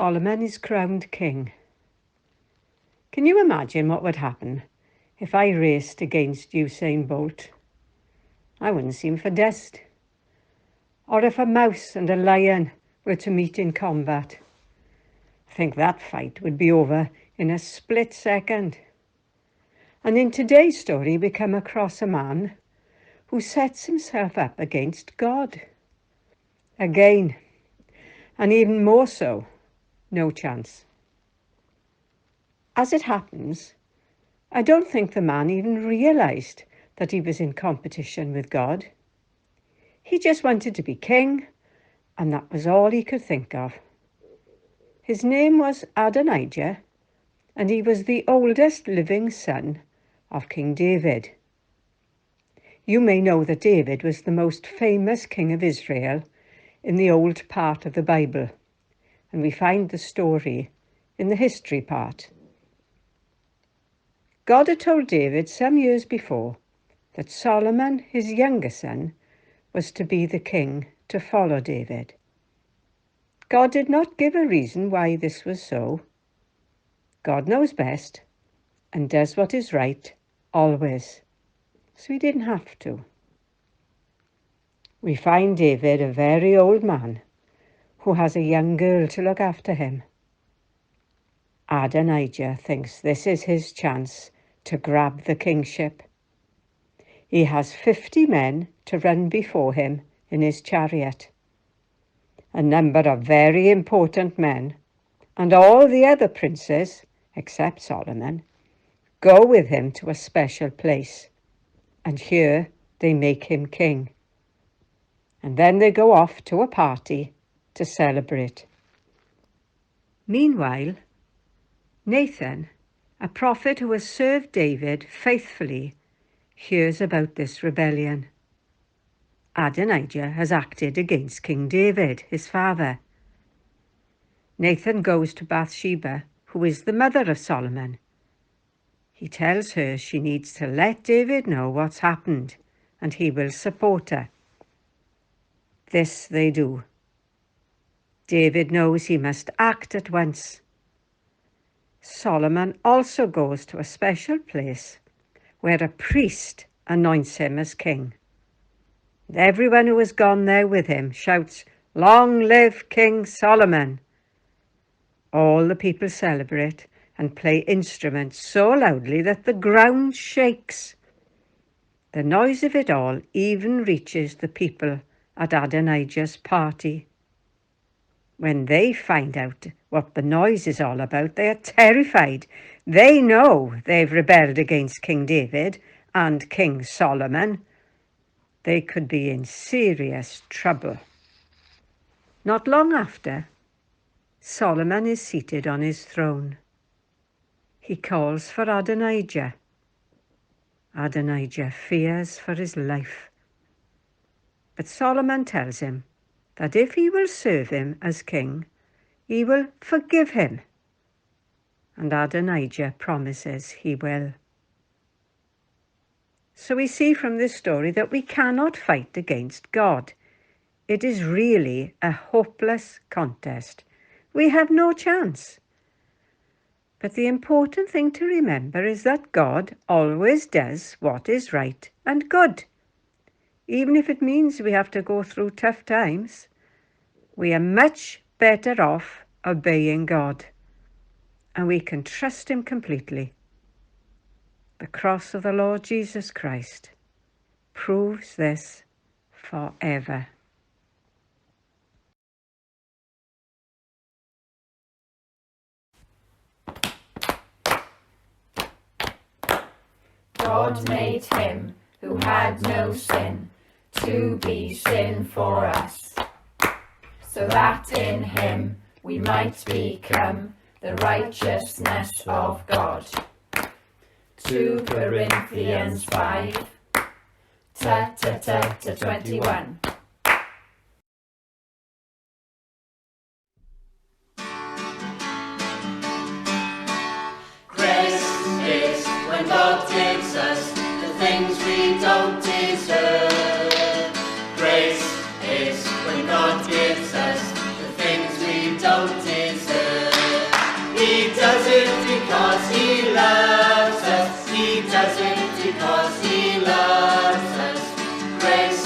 Solomon is crowned king. Can you imagine what would happen if I raced against Usain Bolt? I wouldn't see him for dust. Or if a mouse and a lion were to meet in combat. I think that fight would be over in a split second. And in today's story, we come across a man who sets himself up against God. Again, and even more so, no chance. As it happens, I don't think the man even realised that he was in competition with God. He just wanted to be king, and that was all he could think of. His name was Adonijah, and he was the oldest living son of King David. You may know that David was the most famous king of Israel in the old part of the Bible, and we find the story in the history part. God had told David some years before that Solomon, his younger son, was to be the king to follow David. God did not give a reason why this was so. God knows best and does what is right always, so he didn't have to. We find David a very old man who has a young girl to look after him. Adonijah thinks this is his chance to grab the kingship. He has 50 men to run before him in his chariot. A number of very important men, and all the other princes, except Solomon, go with him to a special place, and here they make him king. And then they go off to a party to celebrate. Meanwhile, Nathan, a prophet who has served David faithfully, hears about this rebellion. Adonijah has acted against King David, his father. Nathan goes to Bathsheba, who is the mother of Solomon. He tells her she needs to let David know what's happened, and he will support her. This they do. David knows he must act at once. Solomon also goes to a special place where a priest anoints him as king. And everyone who has gone there with him shouts, "Long live King Solomon!" All the people celebrate and play instruments so loudly that the ground shakes. The noise of it all even reaches the people at Adonijah's party. When they find out what the noise is all about, they are terrified. They know they've rebelled against King David and King Solomon. They could be in serious trouble. Not long after, Solomon is seated on his throne. He calls for Adonijah. Adonijah fears for his life. But Solomon tells him that if he will serve him as king, he will forgive him. And Adonijah promises he will. So we see from this story that we cannot fight against God. It is really a hopeless contest. We have no chance. But the important thing to remember is that God always does what is right and good. Even if it means we have to go through tough times, we are much better off obeying God, and we can trust him completely. The cross of the Lord Jesus Christ proves this forever. God made him who had no sin to be sin for us, so that in him we might become the righteousness of God. 2 Corinthians 5, 21. Grace is when God gives us the things we don't deserve. Grace is when God gives us the things we don't deserve. does it because He loves us. Grace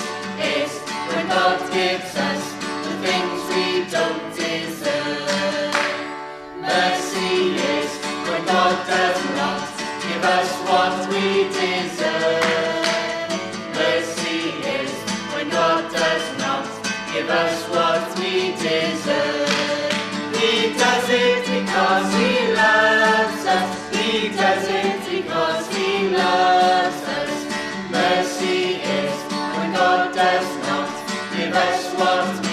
is when God gives us the things we don't deserve. Mercy is when God does not give us what we deserve. Mercy is when God does not give us what we deserve. He does it because He loves us. He does it because He loves us. Mercy is when God does not give us what